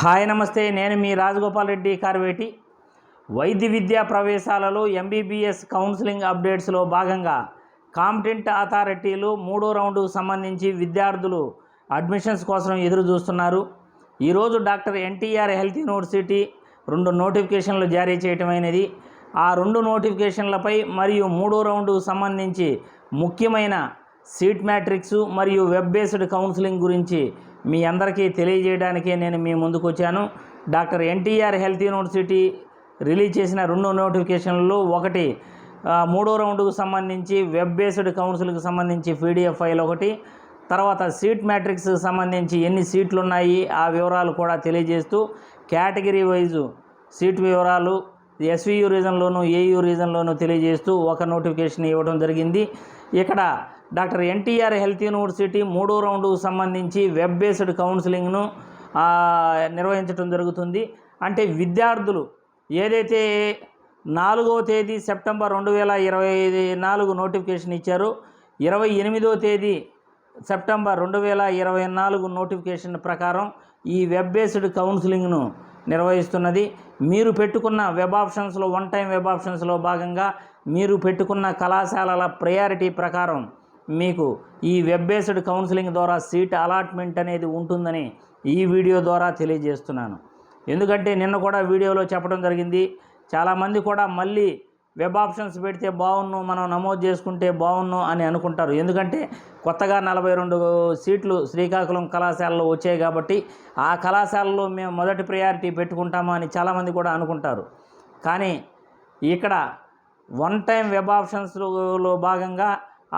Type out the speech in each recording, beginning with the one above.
Hi నమస్తే, నేను మీ రాజగోపాల్ రెడ్డి కార్వేటి. వైద్య విద్యా ప్రవేశాలలో ఎంబీబీఎస్ కౌన్సిలింగ్ అప్డేట్స్లో భాగంగా కాంపిటెంట్ అథారిటీలు 3వ రౌండ్కు సంబంధించి విద్యార్థులు అడ్మిషన్స్ కోసం ఎదురు చూస్తున్నారు. ఈరోజు డాక్టర్ ఎన్టీఆర్ హెల్త్ యూనివర్సిటీ 2 నోటిఫికేషన్లు జారీ చేయటమైనది. ఆ 2 నోటిఫికేషన్లపై మరియు 3వ రౌండ్కు సంబంధించి ముఖ్యమైన సీట్ మ్యాట్రిక్స్ మరియు వెబ్ బేస్డ్ కౌన్సిలింగ్ గురించి మీ అందరికీ తెలియజేయడానికే నేను మీ ముందుకు వచ్చాను. Doctor NTR health university release చేసిన 2 నోటిఫికేషన్లు, ఒకటి 3వ రౌండ్కు సంబంధించి వెబ్ బేస్డ్ కౌన్సిల్కి సంబంధించి పీడిఎఫ్ ఫైల్ ఒకటి, తర్వాత సీట్ మ్యాట్రిక్స్ సంబంధించి ఎన్ని సీట్లు ఉన్నాయి ఆ వివరాలు కూడా తెలియజేస్తూ కేటగిరీ వైజు సీట్ వివరాలు ఎస్వియు రీజన్లోను ఏయు రీజన్లోను తెలియజేస్తూ ఒక నోటిఫికేషన్ ఇవ్వడం జరిగింది. ఇక్కడ డాక్టర్ ఎన్టీఆర్ హెల్త్ యూనివర్సిటీ 3వ రౌండ్కు సంబంధించి వెబ్ బేస్డ్ కౌన్సిలింగ్ను నిర్వహించడం జరుగుతుంది. అంటే విద్యార్థులు ఏదైతే 4వ తేదీ సెప్టెంబర్ 2024 నోటిఫికేషన్ ఇచ్చారో, 28వ తేదీ సెప్టెంబర్ 2024 నోటిఫికేషన్ ప్రకారం ఈ వెబ్ బేస్డ్ కౌన్సిలింగ్ను నిర్వహిస్తున్నది. మీరు పెట్టుకున్న వెబ్ ఆప్షన్స్లో, వన్ టైం వెబ్ ఆప్షన్స్లో భాగంగా మీరు పెట్టుకున్న కళాశాలల ప్రయారిటీ ప్రకారం మీకు ఈ వెబ్ బేస్డ్ కౌన్సిలింగ్ ద్వారా సీట్ అలాట్మెంట్ అనేది ఉంటుందని ఈ వీడియో ద్వారా తెలియజేస్తున్నాను. ఎందుకంటే నిన్న కూడా వీడియోలో చెప్పడం జరిగింది, చాలామంది కూడా మళ్ళీ వెబ్ ఆప్షన్స్ పెడితే బాగున్ను, మనం నమోదు చేసుకుంటే బాగున్ను అని అనుకుంటారు. ఎందుకంటే కొత్తగా 42 సీట్లు శ్రీకాకుళం కళాశాలలో వచ్చాయి కాబట్టి ఆ కళాశాలలో మేము మొదటి ప్రయారిటీ పెట్టుకుంటాము అని చాలామంది కూడా అనుకుంటారు. కానీ ఇక్కడ వన్ టైం వెబ్ ఆప్షన్స్లో భాగంగా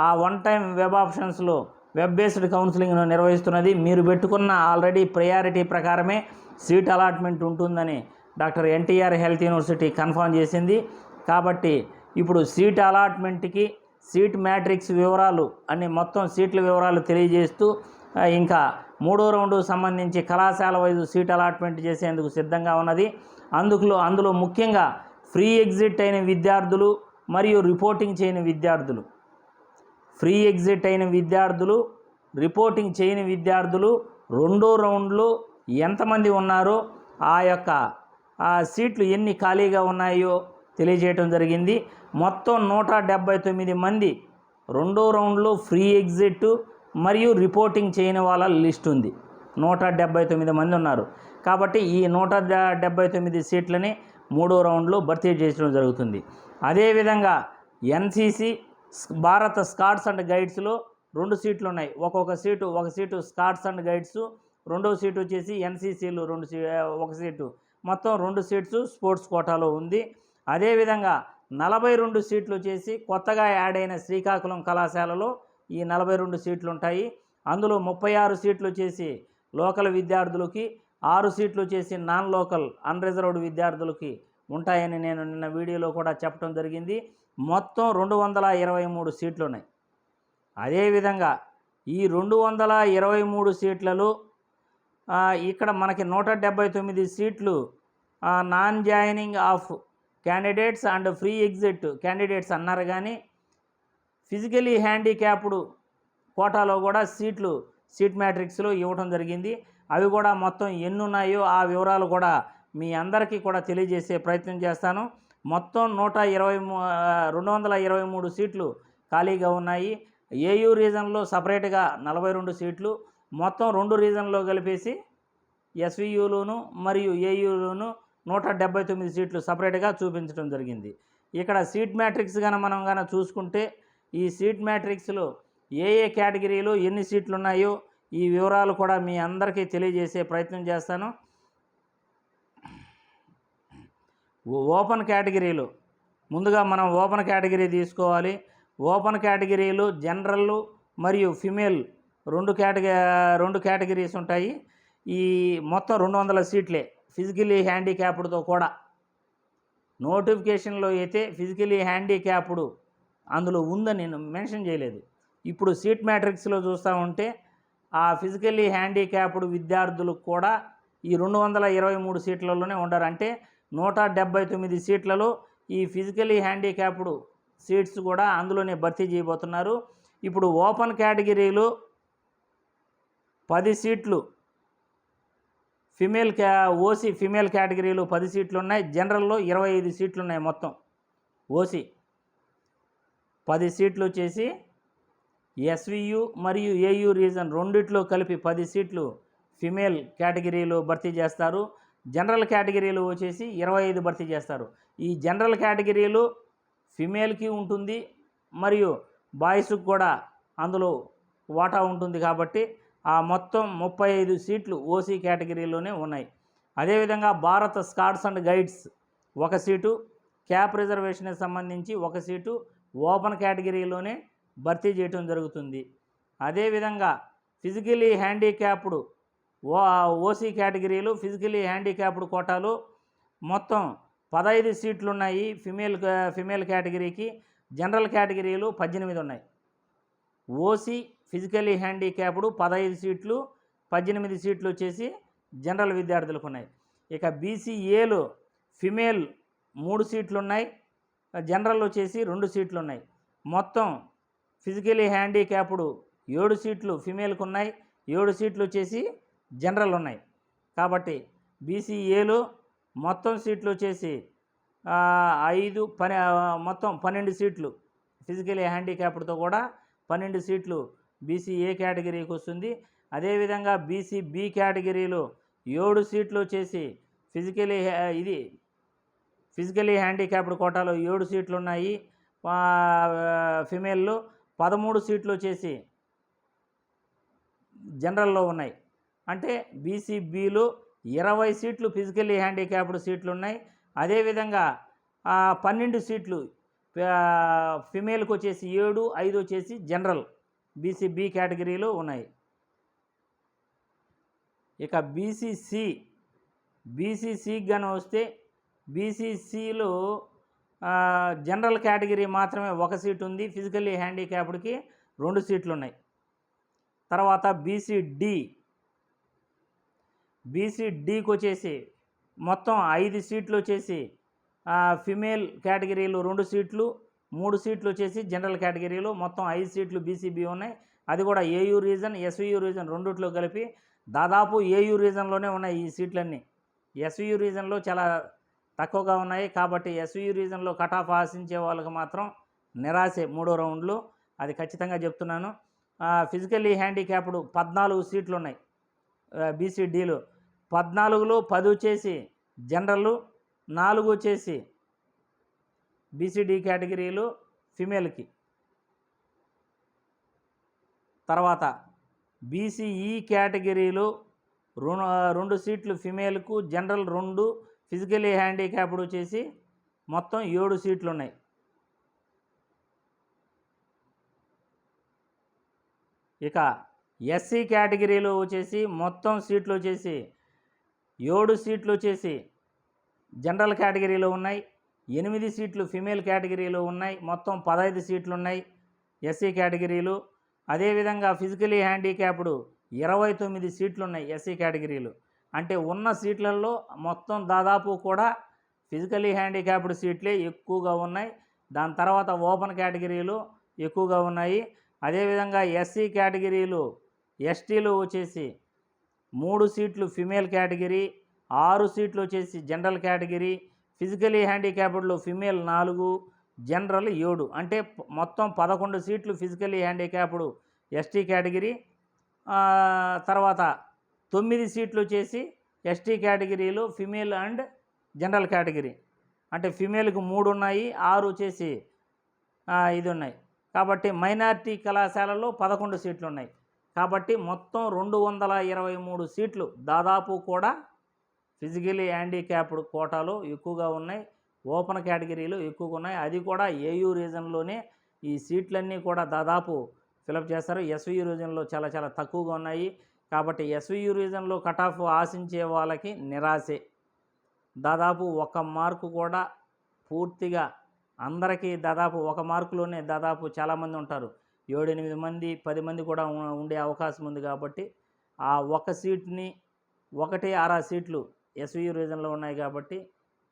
ఆ వన్ టైం వెబ్ ఆప్షన్స్లో వెబ్ బేస్డ్ కౌన్సిలింగ్ను నిర్వహిస్తున్నది. మీరు పెట్టుకున్న ఆల్రెడీ ప్రయారిటీ ప్రకారమే సీట్ అలాట్మెంట్ ఉంటుందని doctor NTR health university confirm చేసింది. కాబట్టి ఇప్పుడు సీట్ అలాట్మెంట్కి సీట్ మ్యాట్రిక్స్ వివరాలు అన్ని మొత్తం సీట్ల వివరాలు తెలియజేస్తూ ఇంకా 3వ రౌండ్కు సంబంధించి కళాశాల వైపు సీట్ అలాట్మెంట్ చేసేందుకు సిద్ధంగా ఉన్నది. అందులో ముఖ్యంగా ఫ్రీ ఎగ్జిట్ అయిన విద్యార్థులు మరియు రిపోర్టింగ్ చేయని విద్యార్థులు, ఫ్రీ ఎగ్జిట్ అయిన విద్యార్థులు, రిపోర్టింగ్ చేయని విద్యార్థులు 2వ రౌండ్లో ఎంతమంది ఉన్నారో ఆ యొక్క సీట్లు ఎన్ని ఖాళీగా ఉన్నాయో తెలియజేయడం జరిగింది. మొత్తం 179 మంది 2వ రౌండ్లో ఫ్రీ ఎగ్జిట్ మరియు రిపోర్టింగ్ చేయని వాళ్ళ లిస్ట్ ఉంది. 179 మంది ఉన్నారు. కాబట్టి ఈ 179 సీట్లని 3వ రౌండ్లో భర్తీ చేయడం జరుగుతుంది. అదేవిధంగా ఎన్సీసీ భారత స్కాట్స్ అండ్ గైడ్స్లో 2 సీట్లు ఉన్నాయి. ఒక సీటు స్కాట్స్ అండ్ గైడ్స్, 2వ సీటు వచ్చేసి ఎన్సీసీలు 1 సీటు, మొత్తం 2 సీట్స్ స్పోర్ట్స్ కోటాలో ఉంది. అదేవిధంగా 42 సీట్లు వచ్చేసి కొత్తగా యాడ్ అయిన శ్రీకాకుళం కళాశాలలో ఈ 42 సీట్లు ఉంటాయి. అందులో 36 సీట్లు వచ్చేసి లోకల్ విద్యార్థులకి, 6 సీట్లు వచ్చేసి నాన్ లోకల్ అన్రిజర్వ్డ్ విద్యార్థులకి ఉంటాయని నేను నిన్న వీడియోలో కూడా చెప్పడం జరిగింది. మొత్తం 223 సీట్లు ఉన్నాయి. అదేవిధంగా ఈ 223 సీట్లలో ఇక్కడ మనకి 179 సీట్లు non joining of candidates and free exit candidates అన్నారు. కానీ ఫిజికలీ హ్యాండిక్యాప్డ్ కోటాలో కూడా సీట్ మ్యాట్రిక్స్లో ఇవ్వడం జరిగింది. అవి కూడా మొత్తం ఎన్ని ఉన్నాయో ఆ వివరాలు కూడా మీ అందరికీ కూడా తెలియజేసే ప్రయత్నం చేస్తాను. మొత్తం 223 సీట్లు ఖాళీగా ఉన్నాయి. ఏయు రీజన్లో సపరేట్గా 42 సీట్లు, మొత్తం 2 రీజన్లో కలిపేసి ఎస్వియులోను మరియు ఏయులోను 179 సీట్లు సపరేట్గా చూపించడం జరిగింది. ఇక్కడ సీట్ మ్యాట్రిక్స్ మనం చూసుకుంటే ఈ సీట్ మ్యాట్రిక్స్లో ఏ కేటగిరీలో ఎన్ని సీట్లు ఉన్నాయో ఈ వివరాలు కూడా మీ అందరికీ తెలియజేసే ప్రయత్నం చేస్తాను. ఓపెన్ కేటగిరీలు ముందుగా మనం ఓపెన్ కేటగిరీ తీసుకోవాలి. ఓపెన్ కేటగిరీలు జనరల్ మరియు ఫిమేల్ 2 కేటగిరీస్ ఉంటాయి. ఈ మొత్తం 200 సీట్లే ఫిజికలీ హ్యాండిక్యాప్డ్తో కూడా. నోటిఫికేషన్లో అయితే ఫిజికలీ హ్యాండిక్యాప్డ్ అందులో ఉందని నేను మెన్షన్ చేయలేదు. ఇప్పుడు సీట్ మ్యాట్రిక్స్లో చూస్తూ ఉంటే ఆ ఫిజికలీ హ్యాండిక్యాప్డ్ విద్యార్థులకు కూడా ఈ 223 సీట్లలోనే ఉండరు. అంటే 179 సీట్లలో ఈ ఫిజికలీ హ్యాండిక్యాప్డ్ సీట్స్ కూడా అందులోనే భర్తీ చేయబోతున్నారు. ఇప్పుడు ఓపెన్ కేటగిరీలో 10 సీట్లు ఓసీ ఫిమేల్ కేటగిరీలో 10 సీట్లు ఉన్నాయి. జనరల్లో 25 సీట్లు ఉన్నాయి. మొత్తం ఓసీ 10 సీట్లు వచ్చేసి ఎస్వియు మరియు ఏయు రీజన్ రెండిట్లో కలిపి 10 సీట్లు ఫిమేల్ కేటగిరీలో భర్తీ చేస్తారు. జనరల్ కేటగిరీలో వచ్చేసి 25 భర్తీ చేస్తారు. ఈ జనరల్ కేటగిరీలో ఫిమేల్కి ఉంటుంది మరియు బాయ్స్కి కూడా అందులో వాటా ఉంటుంది. కాబట్టి ఆ మొత్తం 35 సీట్లు ఓసీ కేటగిరీలోనే ఉన్నాయి. అదేవిధంగా Bharat scouts and guides 1 seat, cap రిజర్వేషన్కి సంబంధించి 1 సీటు ఓపెన్ కేటగిరీలోనే భర్తీ చేయడం జరుగుతుంది. అదేవిధంగా ఫిజికలీ హ్యాండిక్యాప్డ్ ఓసీ కేటగిరీలు ఫిజికలీ హ్యాండిక్యాప్డ్ కోటాలో మొత్తం 15 సీట్లు ఉన్నాయి ఫిమేల్ కేటగిరీకి. జనరల్ కేటగిరీలు 18 ఉన్నాయి. ఓసీ ఫిజికలీ హ్యాండిక్యాప్డ్ 15 సీట్లు, 18 సీట్లు వచ్చేసి జనరల్ విద్యార్థులకు ఉన్నాయి. ఇక బీసీఏలో ఫిమేల్ 3 సీట్లు ఉన్నాయి, జనరల్ వచ్చేసి 2 సీట్లు ఉన్నాయి. మొత్తం ఫిజికలీ హ్యాండిక్యాప్డ్ 7 సీట్లు ఫిమేల్కి ఉన్నాయి, 7 సీట్లు వచ్చేసి జనరల్ ఉన్నాయి. కాబట్టి బీసీఏలో మొత్తం సీట్లు వచ్చేసి మొత్తం 12 సీట్లు ఫిజికలీ హ్యాండిక్యాప్డ్తో కూడా 12 సీట్లు బీసీఏ కేటగిరీకి వస్తుంది. అదేవిధంగా బీసీబీ కేటగిరీలో 7 సీట్లు వచ్చేసి ఫిజికలీ హ్యాండిక్యాప్డ్ కోటాలో 7 సీట్లు ఉన్నాయి ఫిమేల్లో. 13 సీట్లు వచ్చేసి జనరల్లో ఉన్నాయి. అంటే బీసీబీలో 20 సీట్లు ఫిజికలీ హ్యాండిక్యాప్డ్ సీట్లు ఉన్నాయి. అదేవిధంగా 12 సీట్లు ఫిమేల్కి వచ్చేసి 7, 5 వచ్చేసి జనరల్ బీసీబీ కేటగిరీలో ఉన్నాయి. ఇక బీసీసీకి గాను వస్తే బీసీసీలో జనరల్ కేటగిరీ మాత్రమే 1 సీటు ఉంది, ఫిజికల్లీ హ్యాండిక్యాప్డ్కి 2 సీట్లు ఉన్నాయి. తర్వాత బీసీడీకి వచ్చేసి మొత్తం 5 సీట్లు వచ్చేసి ఫిమేల్ కేటగిరీలో 2 సీట్లు, 3 సీట్లు వచ్చేసి జనరల్ కేటగిరీలో మొత్తం 5 సీట్లు బీసీబీ ఉన్నాయి. అది కూడా ఏయూ రీజన్ ఎస్వియు రీజన్ రెండిట్లో కలిపి దాదాపు ఏయూ రీజన్లోనే ఉన్నాయి ఈ సీట్లన్నీ. ఎస్వియు రీజన్లో చాలా తక్కువగా ఉన్నాయి. కాబట్టి ఎస్వియు రీజన్లో కట్ ఆఫ్ ఆశించే వాళ్ళకి మాత్రం నిరాశే 3వ రౌండ్లో, అది ఖచ్చితంగా చెప్తున్నాను. ఫిజికల్లీ హ్యాండిక్యాప్డ్ 14 సీట్లు ఉన్నాయి బీసీడీలో. 14లో 10 వచ్చేసి జనరల్, 4 వచ్చేసి బీసీడీ కేటగిరీలో ఫిమేల్కి. తర్వాత బీసీఈ కేటగిరీలో 2 సీట్లు ఫిమేల్కు, జనరల్ 2, ఫిజికలీ హ్యాండిక్యాప్డ్ వచ్చేసి మొత్తం 7 సీట్లు ఉన్నాయి. ఇక ఎస్సీ కేటగిరీలో వచ్చేసి మొత్తం సీట్లు వచ్చేసి 7 సీట్లు వచ్చేసి జనరల్ కేటగిరీలో ఉన్నాయి, 8 సీట్లు ఫిమేల్ కేటగిరీలో ఉన్నాయి, మొత్తం 15 సీట్లు ఉన్నాయి ఎస్సీ కేటగిరీలు. అదేవిధంగా ఫిజికలీ హ్యాండిక్యాప్డ్ 29 సీట్లు ఉన్నాయి ఎస్సీ కేటగిరీలు. అంటే ఉన్న సీట్లలో మొత్తం దాదాపు కూడా ఫిజికలీ హ్యాండిక్యాప్డ్ సీట్లే ఎక్కువగా ఉన్నాయి. దాని తర్వాత ఓపెన్ కేటగిరీలు ఎక్కువగా ఉన్నాయి. అదేవిధంగా ఎస్సీ కేటగిరీలు ఎస్టీలు వచ్చేసి 3 సీట్లు ఫిమేల్ కేటగిరీ, 6 సీట్లు వచ్చేసి జనరల్ కేటగిరీ. ఫిజికలీ హ్యాండిక్యాప్డ్లో ఫిమేల్ 4, జనరల్ 7, అంటే మొత్తం 11 సీట్లు ఫిజికలీ హ్యాండిక్యాప్డ్ ఎస్టీ కేటగిరీ. తర్వాత 9 సీట్లు వచ్చేసి ఎస్టీ కేటగిరీలో ఫిమేల్ అండ్ జనరల్ కేటగిరీ. అంటే ఫిమేల్కి 3 ఉన్నాయి, 6 వచ్చేసి ఇది ఉన్నాయి. కాబట్టి మైనారిటీ కళాశాలలో 11 సీట్లు ఉన్నాయి. కాబట్టి మొత్తం 223 సీట్లు దాదాపు కూడా ఫిజికలీ హ్యాండిక్యాప్డ్ కోటాలో ఎక్కువగా ఉన్నాయి, ఓపెన్ కేటగిరీలో ఎక్కువగా ఉన్నాయి. అది కూడా ఏయూ రీజన్లోనే ఈ సీట్లన్నీ కూడా దాదాపు ఫిలప్ చేస్తారు. ఎస్వియు రీజన్లో చాలా చాలా తక్కువగా ఉన్నాయి. కాబట్టి ఎస్వియు రీజన్లో కట్ ఆఫ్ ఆశించే వాళ్ళకి నిరాశే. దాదాపు 1 మార్కు కూడా పూర్తిగా అందరికీ దాదాపు 1 మార్కులోనే దాదాపు చాలామంది ఉంటారు. 7-8 మంది 10 మంది కూడా ఉండే అవకాశం ఉంది. కాబట్టి ఆ 1 సీట్ని 1/6 సీట్లు ఎస్వియు రీజన్లో ఉన్నాయి. కాబట్టి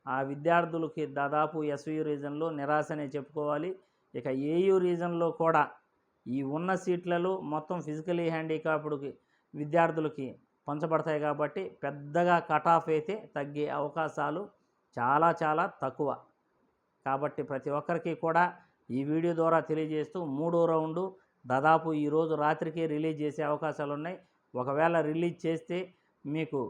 ఆ విద్యార్థులకి దాదాపు ఎస్వియు రీజన్లో నిరాశనే చెప్పుకోవాలి. ఇక ఏయూ రీజన్లో కూడా ఈ ఉన్న సీట్లలో మొత్తం ఫిజికలీ హ్యాండిక్యాప్డ్కి విద్యార్థులకి పంచబడతాయి కాబట్టి పెద్దగా కట్ ఆఫ్ అయితే తగ్గే అవకాశాలు చాలా చాలా తక్కువ. కాబట్టి ప్రతి ఒక్కరికి కూడా ఈ వీడియో ద్వారా తెలియజేస్తూ మూడో రౌండు దాదాపు ఈరోజు రాత్రికే రిలీజ్ చేసే అవకాశాలు ఉన్నాయి. ఒకవేళ రిలీజ్ చేస్తే మీకు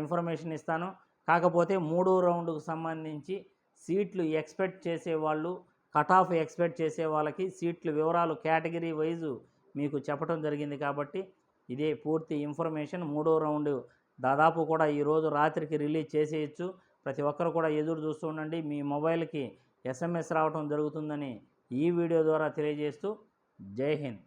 ఇన్ఫర్మేషన్ ఇస్తాను. కాకపోతే మూడో రౌండ్కు సంబంధించి సీట్లు ఎక్స్పెక్ట్ చేసేవాళ్ళు, కట్ ఆఫ్ ఎక్స్పెక్ట్ చేసే వాళ్ళకి సీట్ల వివరాలు కేటగిరీ వైజు మీకు చెప్పడం జరిగింది. కాబట్టి ఇదే పూర్తి ఇన్ఫర్మేషన్. మూడో రౌండ్ దాదాపు కూడా ఈరోజు రాత్రికి రిలీజ్ చేసేయచ్చు. ప్రతి ఒక్కరు కూడా ఎదురు చూస్తూ ఉండండి. మీ మొబైల్కి SMS రావడం జరుగుతుందని ఈ వీడియో ద్వారా తెలియజేస్తూ జై హింద్.